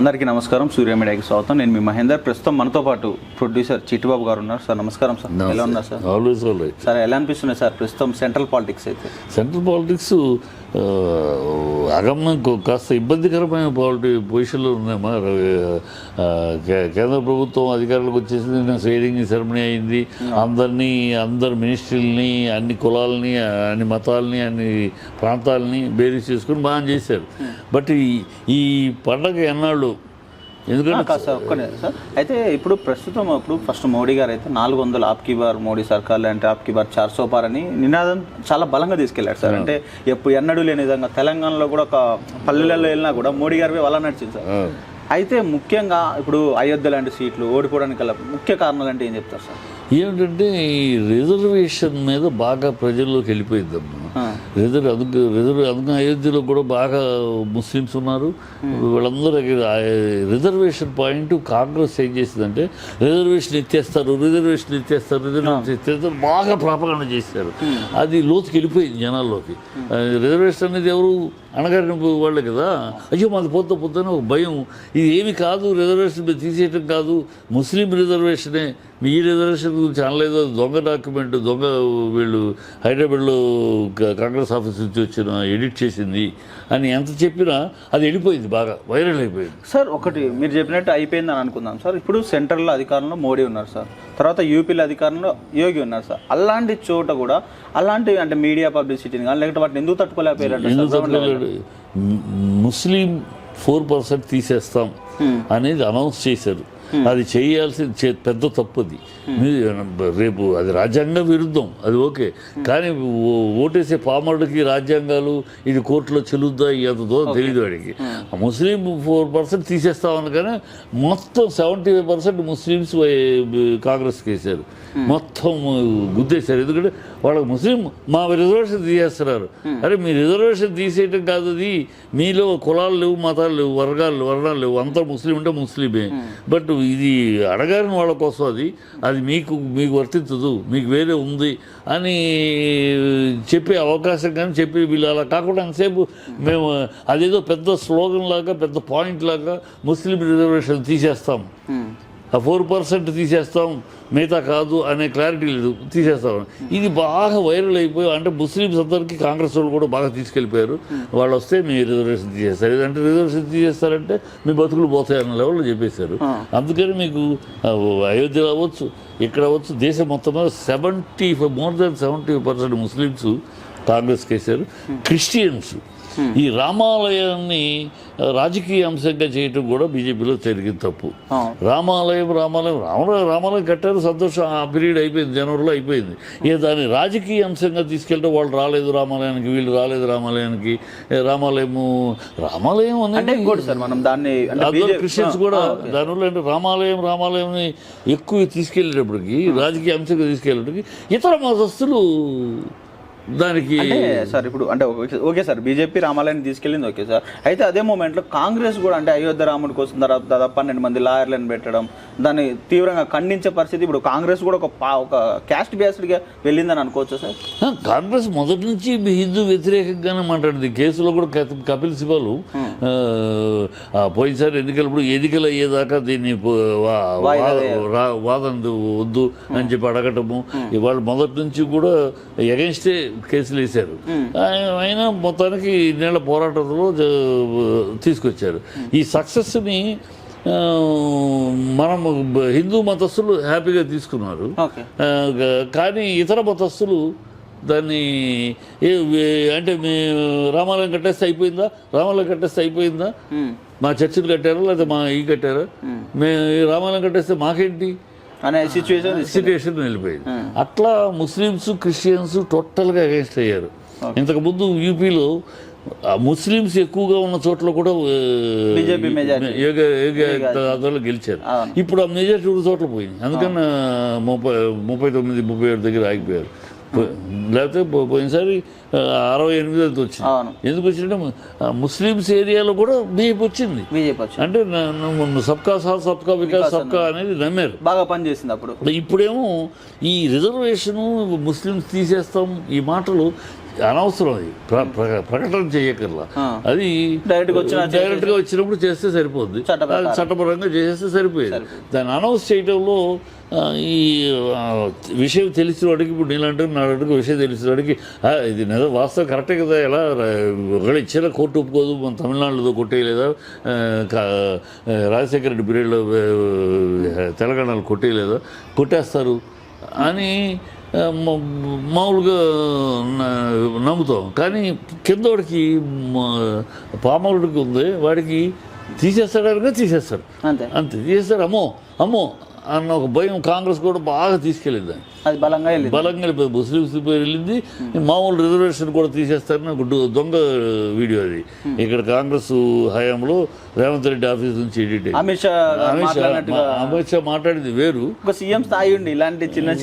అందరికీ నమస్కారం. సూర్య మీడియాకి స్వాగతం. నేను మీ మహేందర్. ప్రస్తుతం మనతో పాటు ప్రొడ్యూసర్ చిట్టిబాబు గారు ఉన్నారు. సార్ నమస్కారం. సార్ ఎలా ఉన్నారు సార్? ఆల్వేస్ సార్ ఎలా అనిపిస్తున్నాయి సార్ ప్రస్తుతం సెంట్రల్ పాలిటిక్స్? అయితే సెంట్రల్ పాలిటిక్స్ అగమ్యం కాస్త ఇబ్బందికరమైన పొజిషన్లో ఉన్నాయమ్మా. కేంద్ర ప్రభుత్వం అధికారులకు వచ్చేసింది, స్వేరింగ్ సెరమనీ అయింది. అందరు మినిస్ట్రీలని, అన్ని కులాలని, అన్ని మతాలని, అన్ని ప్రాంతాలని బేరీజ్ చేసుకుని బాగా చేశారు. బట్ ఈ పండగ ఎన్నాళ్ళు ఎందుకంటే సార్ ఒక్కనే సార్ అయితే ఇప్పుడు ప్రస్తుతం ఫస్ట్ మోడీ గారు అయితే 400 ఆప్కి బార్ మోడీ సర్కార్ అంటే ఆప్కి బార్ 400 పార్ అని నినాదం చాలా బలంగా తీసుకెళ్లారు సార్. అంటే ఎప్పుడు ఎన్నడూ లేని విధంగా తెలంగాణలో కూడా ఒక పల్లెలలో వెళ్ళినా కూడా మోడీ గారి వల్ల నడిచింది సార్. అయితే ముఖ్యంగా ఇప్పుడు అయోధ్య లాంటి సీట్లు ఓడిపోవడానికి గల ముఖ్య కారణాలు అంటే ఏం చెప్తారు సార్? ఏమిటంటే ఈ రిజర్వేషన్ మీద బాగా ప్రజల్లోకి వెళ్ళిపోయిందమ్మా. అందుకని అయోధ్యలో కూడా బాగా ముస్లిమ్స్ ఉన్నారు. వీళ్ళందరూ రిజర్వేషన్ పాయింట్ కాంగ్రెస్ ఏం చేసిందంటే రిజర్వేషన్ ఎత్తేస్తారు బాగా ప్రాపగాండ చేశారు. అది లోతుకి వెళ్ళిపోయింది జనాల్లోకి. రిజర్వేషన్ అనేది ఎవరు అనగారిన వాళ్ళే కదా. అయ్యో మాది పోతే ఒక భయం. ఇది ఏమి కాదు, రిజర్వేషన్ తీసేయటం కాదు, ముస్లిం రిజర్వేషనే. మీ రిజర్వేషన్ గురించి అనలేదు, దొంగ డాక్యుమెంట్, వీళ్ళు హైదరాబాద్లో కాంగ్రెస్ ఆఫీస్ నుంచి వచ్చిన ఎడిట్ చేసింది అని ఎంత చెప్పినా అది వెళ్ళిపోయింది, బాగా వైరల్ అయిపోయింది. సార్ ఒకటి మీరు చెప్పినట్టు అయిపోయిందని అనుకుందాం సార్. ఇప్పుడు సెంట్రల్లో అధికారంలో మోడీ ఉన్నారు సార్, తర్వాత యూపీలో అధికారంలో యోగి ఉన్నారు సార్. అలాంటి చోట కూడా అలాంటి అంటే మీడియా పబ్లిసిటీని కానీ లేకపోతే వాటిని ఎందుకు తట్టుకోలేకపోయారు? ముస్లిం 4% తీసేస్తాం అనేది అనౌన్స్ చేశారు. అది చేయాల్సిన పెద్ద తప్పుది. రేపు అది రాజ్యాంగ విరుద్ధం, అది ఓకే. కానీ ఓటేసే పామరుడికి రాజ్యాంగాలు ఇది కోర్టులో చెల్లుద్దా ఎంత దూరం తెలియదు వాడికి. ముస్లిం 4% తీసేస్తామని కానీ మొత్తం 75% ముస్లిమ్స్ కాంగ్రెస్కి వేశారు, మొత్తం గుద్దేశారు. ఎందుకంటే వాళ్ళకి ముస్లిం మా రిజర్వేషన్ తీసేస్తున్నారు. అరే మీ రిజర్వేషన్ తీసేయటం కాదు, అది మీలో కులాలు లేవు, మతాలు లేవు, వర్ణాలు లేవు, అంతా ముస్లిం అంటే ముస్లిమే. బట్ ఇది అడగారిన వాళ్ళ కోసం అది మీకు వర్తించదు, మీకు వేరే ఉంది అని చెప్పే అవకాశం కానీ చెప్పి వీళ్ళు అలా కాకుండా ఎంతసేపు మేము అదేదో పెద్ద స్లోగన్ లాగా, పెద్ద పాయింట్ లాగా ముస్లిం రిజర్వేషన్ తీసేస్తాం, ఆ 4% తీసేస్తాం, మిగతా కాదు అనే క్లారిటీ లేదు, తీసేస్తాం. ఇది బాగా వైరల్ అయిపోయి అంటే ముస్లిమ్స్ అందరికీ కాంగ్రెస్ వాళ్ళు కూడా బాగా తీసుకెళ్ళిపోయారు. వాళ్ళు వస్తే మీ రిజర్వేషన్ తీసేస్తారు, లేదంటే రిజర్వేషన్ తీసేస్తారంటే మీ బతుకులు పోతాయన్న లెవెల్లో చెప్పేశారు. అందుకని మీకు అయోధ్యలో అవ్వచ్చు, ఇక్కడ అవ్వచ్చు, దేశం మొత్తం మీద మోర్ దాన్ 70% ముస్లిమ్స్ కాంగ్రెస్కి వేశారు. క్రిస్టియన్స్ ఈ రామాలయాన్ని రాజకీయ అంశంగా చేయటం కూడా బీజేపీలో జరిగింది తప్పు. రామాలయం కట్టారు, సంతోషం, ఆ పీరియడ్ అయిపోయింది, జనవరిలో అయిపోయింది. ఇక దాన్ని రాజకీయ అంశంగా తీసుకెళ్తే వాళ్ళు రాలేదు రామాలయానికి, వీళ్ళు రాలేదు రామాలయానికి. రామాలయం అంటే ఇంకోటి సార్, మనం దాన్ని క్రిస్టియన్స్ కూడా దానివల్ల అంటే రామాలయంని ఎక్కువ తీసుకెళ్ళేటప్పటికి, రాజకీయ అంశంగా తీసుకెళ్ళేటప్పటికి ఇతర మతస్థులు దానికి సార్ ఇప్పుడు అంటే ఓకే సార్, బీజేపీ రామాలయాన్ని తీసుకెళ్ళింది ఓకే సార్. అయితే అదే మూమెంట్లో కాంగ్రెస్ కూడా అంటే అయోధ్య రాముడి కోసం దాదాపు 12 మంది లాయర్లను పెట్టడం, దాన్ని తీవ్రంగా ఖండించే పరిస్థితి. ఇప్పుడు కాంగ్రెస్ కూడా ఒక క్యాస్ట్ బేస్డ్గా వెళ్ళిందని అనుకోవచ్చు సార్. కాంగ్రెస్ మొదటి నుంచి హిందూ వ్యతిరేకంగానే మాట్లాడింది. కేసులో కూడా కపిల్ సిబల్ పోయినసారి ఎన్నికలు అయ్యేదాకా దీన్ని వాదన వద్దు అని చెప్పి అడగటము, ఇవాళ మొదటి నుంచి కూడా ఎగెన్స్టే కేసులు వేశారు. అయినా మొత్తానికి ఇన్నేళ్ల పోరాటంలో తీసుకొచ్చారు. ఈ సక్సెస్ని మనం హిందూ మతస్థులు హ్యాపీగా తీసుకున్నారు. కానీ ఇతర మతస్థులు దాన్ని అంటే రామాలయం కట్టేస్తే అయిపోయిందా, మా చర్చిలు కట్టారా లేదా మా కట్టారా, రామాలయం కట్టేస్తే మాకేంటి అనే సిచ్యువేషన్ వెళ్ళిపోయింది. అట్లా ముస్లిమ్స్ క్రిస్టియన్స్ టోటల్గా అగెన్స్ట్ అయ్యారు. ఇంతకుముందు యూపీలో ముస్లిమ్స్ ఎక్కువగా ఉన్న చోట్ల కూడా గెలిచారు. ఇప్పుడు ఆ మెజారిటీ చోట్ల పోయింది. అందుకని 39-37 దగ్గర ఆగిపోయారు. లేకపోతే పోయినసారి 68 వచ్చింది. ఎందుకు వచ్చిందంటే ముస్లిమ్స్ ఏరియాలో కూడా బీజేపీ వచ్చింది. అంటే సబ్కా సాత్ సబ్కా వికాస్ సబ్కా అనేది నమ్మారు, బాగా పనిచేసింది. అప్పుడు ఇప్పుడేమో ఈ రిజర్వేషను ముస్లిమ్స్ తీసేస్తాం ఈ మాటలు అనవసరం అది ప్రకటన చేయకల్లా అది డైరెక్ట్గా వచ్చినప్పుడు చేస్తే సరిపోద్ది, చట్టపరంగా చేసేస్తే సరిపోయేది. దాన్ని అనౌన్స్ చేయడంలో ఈ విషయం తెలిసిన వాడికి, ఇప్పుడు నీలాంటి నాలుగు విషయం తెలిసిన వాడికి ఇది వాస్తవం కరెక్టే కదా, ఎలా ఒకవేళ ఇచ్చిన కోర్టు ఒప్పుకోదు, మన తమిళనాడులో కొట్టేయలేదా, రాజశేఖర రెడ్డి పీరియడ్లో తెలంగాణలో కొట్టేయలేదా, కొట్టేస్తారు అని మామూలుగా నమ్ముతాం. కానీ కింద వాడికి పామరుడికి ఉంది, వాడికి తీసేస్తాడు, తీసేస్తాడు అంతే, తీసేస్తాడు. అమ్మో అన్న ఒక భయం కాంగ్రెస్ కూడా బాగా తీసుకెళ్ళింది, అది బలంగా వెళ్ళిపోయింది. ముస్లిమ్స్ వెళ్ళింది, మామూలు రిజర్వేషన్ కూడా తీసేస్తారని ఒక దొంగ వీడియో అది. ఇక్కడ కాంగ్రెస్ హయాంలో రేవంత్ రెడ్డి ఆఫీస్ నుంచి ఎడిట్ అమిత్ షా మాట్లాడింది వేరు. సీఎం స్థాయి ఉండి ఇలాంటి చిన్న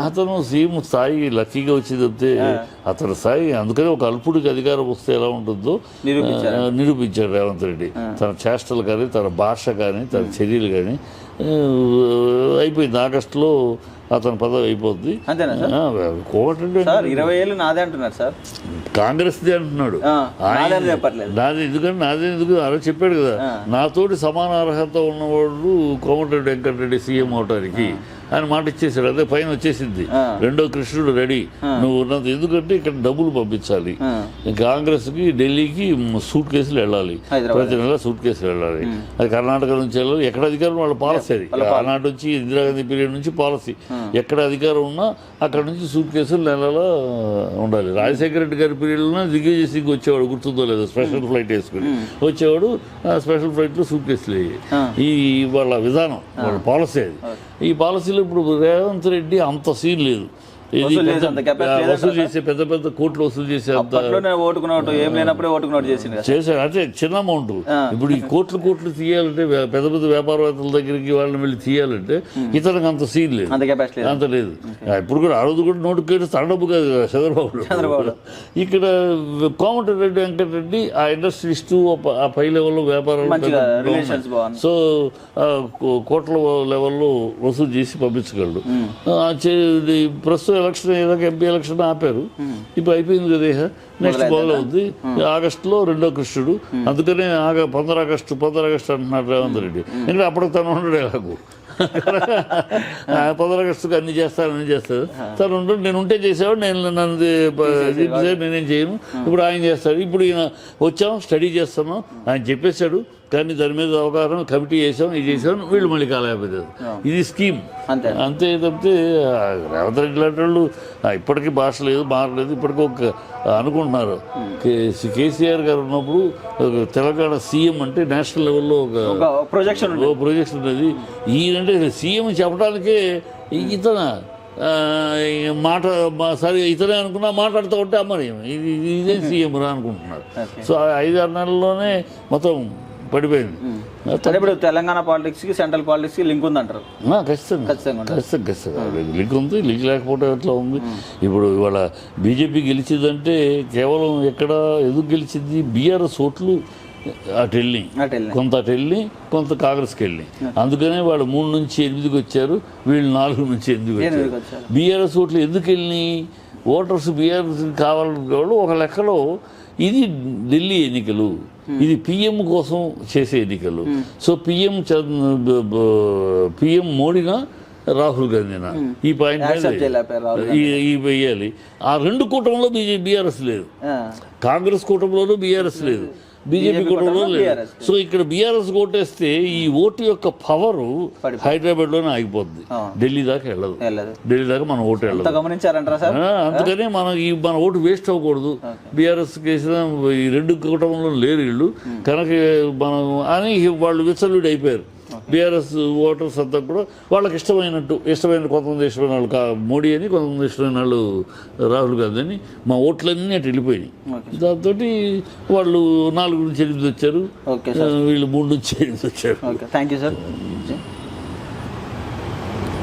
అతను సీఎం స్థాయి లక్కీగా వచ్చిందంటే అతని స్థాయి. అందుకని ఒక అల్పుడికి అధికారం వస్తే ఎలా ఉంటుందో నిరూపించాడు రేవంత్ రెడ్డి. తన చేష్టలు కానీ, తన భాష కానీ, తన చర్యలు కానీ అయిపోయింది. ఆగస్టులో అతని పదవి అయిపోద్ది. కోమటిరెడ్డి 20 ఏళ్ళు నాదే అంటున్నారు సార్, కాంగ్రెస్ది అంటున్నాడు. నాది ఎందుకు అలా చెప్పాడు కదా, నాతోటి సమాన అర్హత ఉన్నవాడు కోమటిరెడ్డి వెంకటరెడ్డి సీఎం అవటానికి ఆయన మాట ఇచ్చేసాడు. అదే పైన వచ్చేసింది, రెండో కృష్ణుడు రెడీ, నువ్వు ఉన్నది. ఎందుకంటే ఇక్కడ డబ్బులు పంపించాలి, కాంగ్రెస్కి ఢిల్లీకి సూట్ కేసులు వెళ్ళాలి, ప్రతి నెల సూట్ కేసులు వెళ్ళాలి. అది కర్ణాటక నుంచి వెళ్ళాలి, ఎక్కడ అధికారం వాళ్ళ పాలసీ. అది ఆనాటి నుంచి ఇందిరాగాంధీ పీరియడ్ నుంచి పాలసీ, ఎక్కడ అధికారం ఉన్నా అక్కడ నుంచి సూట్ కేసులు నెలలో ఉండాలి. రాజశేఖర రెడ్డి గారి పీరియడ్లో దిగ్విజయ్ సింగ్ వచ్చేవాడు, గుర్తుందో లేదో, స్పెషల్ ఫ్లైట్ వేసుకుని వచ్చేవాడు, స్పెషల్ ఫ్లైట్లో సూట్ కేసులు అయ్యాయి. ఈ వాళ్ళ విధానం, వాళ్ళ పాలసీ అది. ఈ పాలసీలో ఇప్పుడు రేవంత్ రెడ్డి అంత సీన్ లేదు. వసూలు చేసే పెద్ద పెద్ద కోట్లు వసూలు చేసే చేశాడు. అంటే చిన్న అమౌంట్. ఇప్పుడు ఈ కోట్లు తీయాలంటే పెద్ద పెద్ద వ్యాపారవేత్తల దగ్గరికి వాళ్ళని వెళ్ళి తీయాలంటే ఇతనికి అంత సీన్ లేదు, అంత లేదు. ఇప్పుడు కూడా ఆ రోజు కూడా నోటిఫికేషన్ తన డబ్బు కాదు చంద్రబాబు. ఇక్కడ కోమటిరెడ్డి వెంకటరెడ్డి ఆ ఇండస్ట్రీస్టు ఆ పై లెవెల్లో వ్యాపారాలు, సో కోట్ల లెవెల్లో వసూలు చేసి పంపించగలడు. ప్రస్తుతం ఎలక్షన్ ఏదాకా ఎంపీ ఎలక్షన్ ఆపారు, ఇప్పుడు అయిపోయింది కదా, నెక్స్ట్ మొదలవుద్ది. ఆగస్టులో రెండో కృష్ణుడు, అందుకనే 15 ఆగస్టు అంటున్నాడు రేవంత్ రెడ్డి. ఎందుకంటే అప్పటికి తను ఉండడు ఎలాగూ 15 ఆగస్టుకి అన్ని చేస్తాడు. తను ఉండడు, నేను ఉంటే చేసేవాడు, నేనేం చేయను, ఇప్పుడు ఆయన చేస్తాడు. ఇప్పుడు ఈయన వచ్చాం స్టడీ చేస్తున్నాం ఆయన చెప్పేశాడు, కానీ దాని మీద అవగాహన కమిటీ చేసాం, ఇది చేసాం, వీళ్ళు మళ్ళీ కాలేకపోతారు. ఇది స్కీమ్ అంతే తప్పితే రేవంత్ రెడ్డి లాంటి వాళ్ళు ఇప్పటికీ భాష లేదు, మారలేదు. ఇప్పటికీ ఒక అనుకుంటున్నారు కేసీఆర్ గారు ఉన్నప్పుడు తెలంగాణ సీఎం అంటే నేషనల్ లెవెల్లో ఒక ప్రొజెక్షన్ ఉన్నది. ఈయనంటే సీఎం చెప్పడానికే ఇతన మాట సరే ఇతనే అనుకున్నా, మాట్లాడుతూ ఉంటే అమ్మని ఇదే సీఎం రా అనుకుంటున్నారు. సో 5-6 నెలల్లోనే మొత్తం పడిపోయింది. ఇప్పుడు తెలంగాణ పాలిటిక్స్ కి సెంట్రల్ పాలిటిక్స్ కి లింక్ ఉంది అంటారు. ఖచ్చితంగా లింక్ ఉంది. లింక్ లేకపోతే ఎట్లా ఉంది? ఇప్పుడు ఇవాళ బీజేపీ గెలిచిందంటే కేవలం ఎక్కడ ఎందుకు గెలిచింది? బీఆర్ఎస్ ఓట్లు అటు వెళ్ళి కొంత కొంత కాంగ్రెస్కి వెళ్ళి, అందుకనే వాళ్ళు 3 నుంచి 8కి వచ్చారు, వీళ్ళు 4 నుంచి 8కి వచ్చారు. బీఆర్ఎస్ ఓట్లు ఎందుకు వెళ్ళినాయి? ఓటర్స్ బీఆర్ఎస్ కావాలనుకోవడం ఒక లెక్కలో. ఇది ఢిల్లీ ఎన్నికలు, ఇది పిఎం కోసం చేసే ఎన్నికలు. సో పిఎం మోడీనా రాహుల్ గాంధీనా ఈ పాయింట్ వేయాలి. ఆ 2 కూటమిలో బీఆర్ఎస్ లేదు, కాంగ్రెస్ కూటమిలోనూ బీఆర్ఎస్ లేదు, బీజేపీ కూటమిలో లేదు. సో ఇక్కడ బీఆర్ఎస్ ఓటేస్తే ఈ ఓటు యొక్క పవర్ హైదరాబాద్ లోనే ఆగిపోతుంది, ఢిల్లీ దాకా వెళ్ళదు. ఢిల్లీ దాకా మన ఓటు వెళ్ళదు. అందుకనే మన ఓటు వేస్ట్ అవ్వకూడదు. బీఆర్ఎస్ కేసిన ఈ 2 కూటమిలో లేరు వీళ్ళు కనుక మనం అని వాళ్ళు విచ్చలుడి అయిపోయారు. బీఆర్ఎస్ ఓటర్స్ అంతా కూడా వాళ్ళకి కొంతమంది ఇష్టమైన వాళ్ళు మోడీ అని, కొంతమంది ఇష్టమైన వాళ్ళు రాహుల్ గాంధీ అని. మా ఓట్లన్నీ అటు వెళ్ళిపోయినాయి. దాంతో వాళ్ళు 4 నుంచి 8 వచ్చారు, వీళ్ళు 3 నుంచి 8 వచ్చారు. Thank you sir.